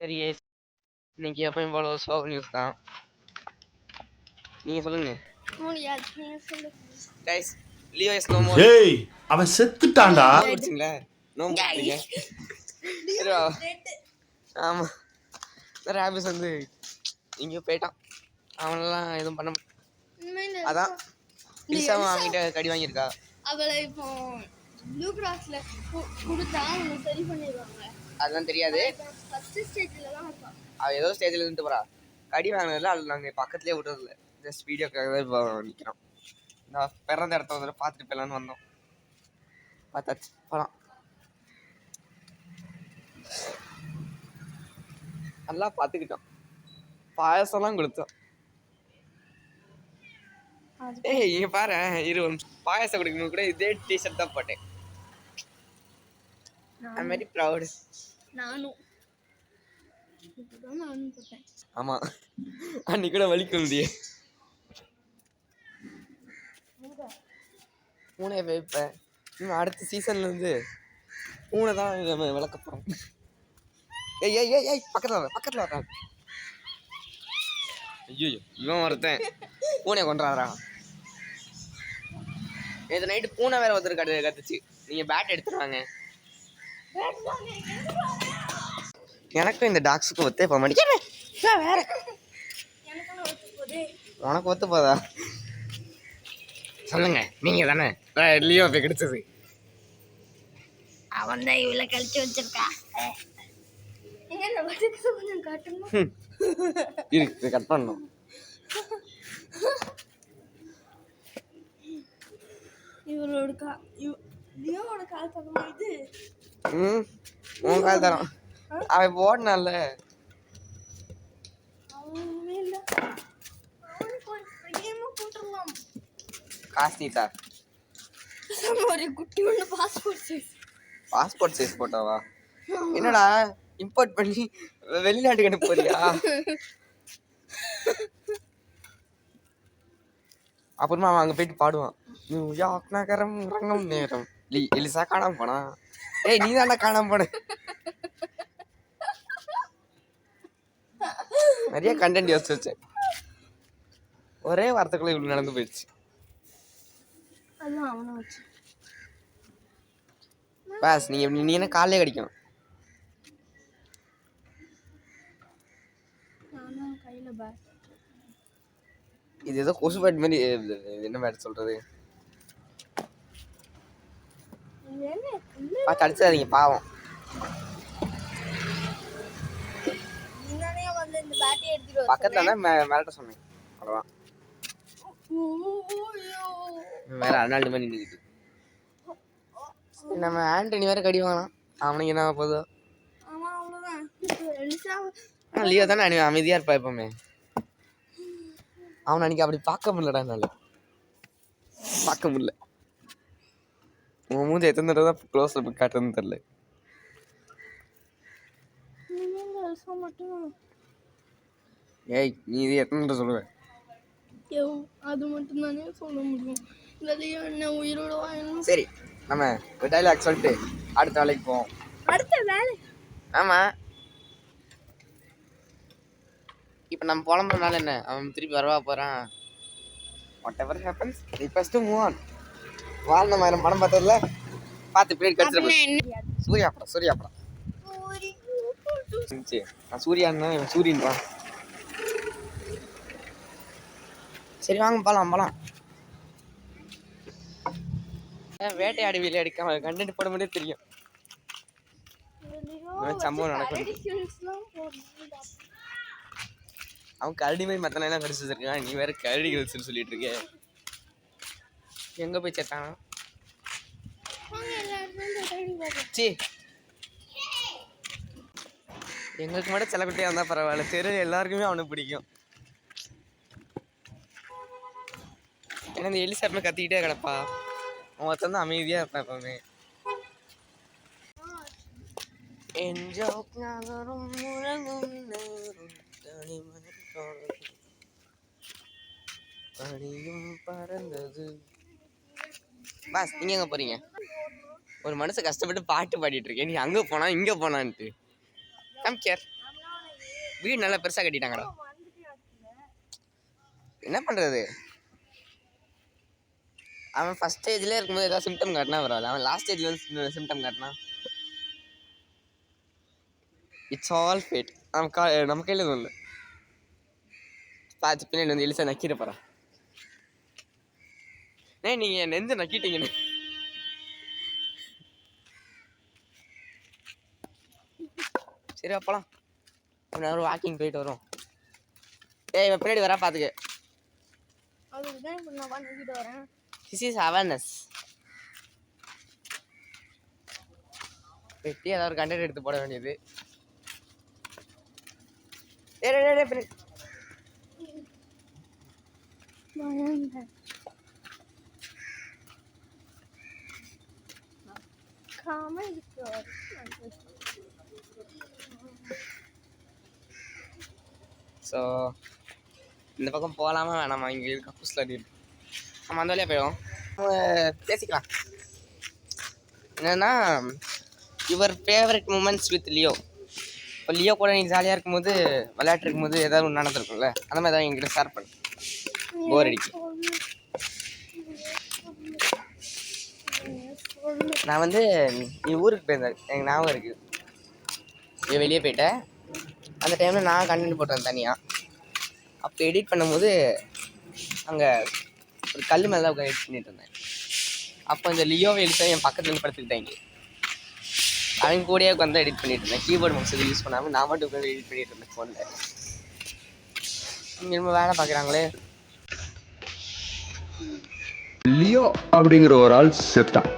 சரி இன்னைக்கு எப்பயும் போல ஒரு ஸ்லோ நியூஸ் தான். நீங்க சொல்லுங்க guys. Leo is no more. ஏய் அவன் செத்துட்டான்டா. குடிச்சிங்களா? No more. சரிவா? ஆமா. ரேபிஸ் வந்து இங்கே போயிட்டான். அவனெல்லாம் எதுவும் பண்ண அதான் எலிசாவும் அவன்கிட்ட கடி வாங்கியிருக்கா. அவளை இப்போ ப்ளூ கிராஸ்ல கொடுத்தா அவங்க சரி பண்ணிடுவாங்க. அதெல்லாம் தெரியாது. ஃபர்ஸ்ட் ஸ்டேஜ்ல தான் இருப்பா. அவ ஏதோ ஸ்டேஜ்ல இருந்து போறா. கடி வாங்கினதுல அது நாங்கள் பக்கத்துலேயே விட்டுறதில்ல. ஜஸ்ட் வீடியோக்காக தான் இப்போ நிற்கிறோம். நான் பிறந்த இடத்த வந்து பார்த்துட்டு போயிடலான்னு வந்தோம். பார்த்தாச்சு போகலாம். நல்லா பார்த்துக்கிட்டோம். பாயசம்லாம் கொடுத்தோம். ஏய் இங்கே பாரு, பாயசம் குடிக்கணும் கூட இதே டிஷர்ட் தான் போட்டேன். I'm very proud. நானும் போட்டேன். ஆமா, அன்னைக்கு கூட வலிக்க முடியே. பூனை வைப்பேன். அடுத்த சீசன்ல இருந்து பூனை தான் நம்ம விளக்க போறோம். ஏய் ஏய் ஏய் ஏய் பக்கத்துல வர. ஐயோ இவன் ஒருத்தன் பூனை கொண்டாடுறான். நேற்று நைட்டு பூனை வேற ஒருத்தர் கத்துச்சு. நீங்க பேட் எடுத்துருவாங்க. எனக்கும் இந்த டாக்ஸுக்கும் ஒத்தே போக மாட்டேன். வேற உனக்கு ஒத்து போதா? சொல்லுங்க, நீங்க தானே லியோ போய் கிடைச்சது. அவன் தான் இவளை கழிச்சு வச்சிருக்கா. கொஞ்சம் காட்டணும். இருக்கு கட் பண்ணணும். இவரோட லியோவோட கால் தரமா இது? உன் கால் தரோம். அவன் போடனால காசு நீ சார். ஒரு குட்டி ஒன்று பாஸ்போர்ட் சைஸ் போட்டாவா? என்னடா இம்போர்ட் பண்ணி வெளிநாட்டுக்கு அனுப்ப போறியா? அப்புறமா அவன் அங்கே போயிட்டு பாடுவான். நியூயார்க் நகரம் ரங்கம் நேரம் எலிசா காணாம போனா. ஏய் நீ தானே காணாம போன. நிறைய கண்டென்ட் யோசிச்சு வச்சேன். ஒரே வாரத்துக்குள்ள இவ்வளவு நடந்து போயிடுச்சு. பாஸ் நீ என்ன காலையே கடிக்கணும். இது ஏதோ கொசு பேட் மாதிரி. என்ன பேட் சொல்றது? பார்த்து அடிச்சிடாதீங்க பாவம். பக்கத்துல தான் மிரட்ட சொன்னேன். அவ்வளோதான். வேற அர்னால்டு மாதிரி நின்றுக்கிட்டு நம்ம ஆண்டனி வேற கடி வாங்கலாம். அவனுக்கு என்ன போதோ. லியோ தானே அமைதியா இருப்பா எப்பவுமே. அவன் அன்னைக்கு அப்படி பார்க்க முடியலடா. என்னால பார்க்க முடியல. உன் மூஞ்சி எத்தனை தடவை தான் க்ளோஸ்ல போய் காட்டுறதுன்னு தெரியல. ஏய் நீ இது எத்தனை தடவை சொல்லுவேன்? அது மட்டும் தானே சொல்ல முடியும். என்ன உயிரோட வாழணும். சரி நம்ம ஒரு டைலாக் சொல்லிட்டு அடுத்த வேலைக்கு போவோம். அடுத்த வேலை? ஆமா. இப்போ நம்ம புலம்புறதுனால என்ன? அவன் திருப்பி வரவா போறான். Whatever happens we first move on. வாழ்ந்த மாதிரி படம் பார்த்ததுல பார்த்து பிளேட் கடிச்சிட. சூர்யா படம். நான் சூர்யான்னா இவன் சூரியன் தான். சரி வாங்க போலாம். வேட்டையாடி வீல எடுக்காம கண்டென்ட் போட மட்டும் தெரியும். சம்பவம் நடக்கும். அவன் கரடி மாதிரி மற்ற எல்லாம் கடிச்சு வச்சிருக்கான். நீ வேற கரடி கழிச்சுன்னு சொல்லிட்டு இருக்க. எங்க போய் சேர்த்தானா? எங்களுக்கு மட்டும் செல்லக்குட்டியா இருந்தா பரவாயில்ல. தெரு எல்லாருக்குமே அவனுக்கு பிடிக்கும். ஏன்னா இந்த எலிசா எப்பவுமே கத்திக்கிட்டே கிடப்பா. அவன் ஒருத்தன் அமைதியா இருப்பான் எப்பவுமே. பாஸ் நீங்க எங்க போறீங்க? ஒரு மனுஷன் கஷ்டப்பட்டு பாட்டு பாடிட்டு இருக்கேன். நீ அங்க போனா இங்க போனான்ட்டு. Come care. வீடு நல்லா பெருசாக கட்டிட்டாங்கடா. என்ன பண்ணுறது, அவன் ஃபஸ்ட் ஸ்டேஜ்லேயே இருக்கும்போது ஏதாவது சிம்டம் காட்டினா வராது. அவன் லாஸ்ட் ஸ்டேஜில் வந்து சிம்டம் காட்டினா இட்ஸ் ஆல் ஃபேட். நம்ம கையில் எதுவும் இல்லை. பார்த்து பின்னாடி வந்து எலிசா நக்கிட போகிறான். நீங்கள் என் நெஞ்ச நக்கிட்டீங்கன்னு. சரி அப்பலாம் ஒரு வாக்கிங் போயிட்டு வரும். ஏய் இவன் பின்னாடி வரா பார்த்துக்க. அதுக்கு தான் இப்போ நான் பண்ணிக்கிட்டு வரேன். This is awareness. வெட்டி ஏதாவது ஒரு கண்டென்ட் எடுத்து போட வேண்டியது. ஸோ இந்த பக்கம் போகலாமா வேணாமா? இங்கே இருக்க கக்கூஸில் இருக்கு. நம்ம அந்த வழியாக போயிடும். பேசிக்கலாம். என்னென்னா your favourite moments with Leo. இப்போ லியோ கூட நீங்கள் ஜாலியாக இருக்கும்போது விளையாட்டு இருக்கும்போது ஏதாவது ஒன்று நடந்திருக்கும்ல, அந்த மாதிரி ஏதாவது எங்கிட்ட ஷேர் பண்ணு. போர் அடிக்கு. நான் வந்து நீ ஊருக்கு போயிருந்தேன் எனக்கு ஞாபகம் இருக்குது. நீ வெளியே போயிட்டேன். அந்த டைமில் நான் கண்டென்ட் போட்டேன் தனியாக. அப்போ எடிட் பண்ணும்போது அங்கே ஒரு கல் மேலே தான் எடிட் பண்ணிட்டு இருந்தேன். அப்போ இந்த லியோ எலிசா என் பக்கத்தில் படுத்துக்கிட்டாங்க. அவங்க கூடயே உட்காந்து எடிட் பண்ணிட்டு இருந்தேன். கீபோர்டு மவுஸ் எதுவும் யூஸ் பண்ணாமல் நான் மட்டும் உட்காந்து எடிட் பண்ணிட்டு இருந்தேன் ஃபோனில். இங்கே ரொம்ப வேலை பார்க்குறாங்களே. லியோ அப்படிங்கிற ஒரு ஆள் செத்தான்.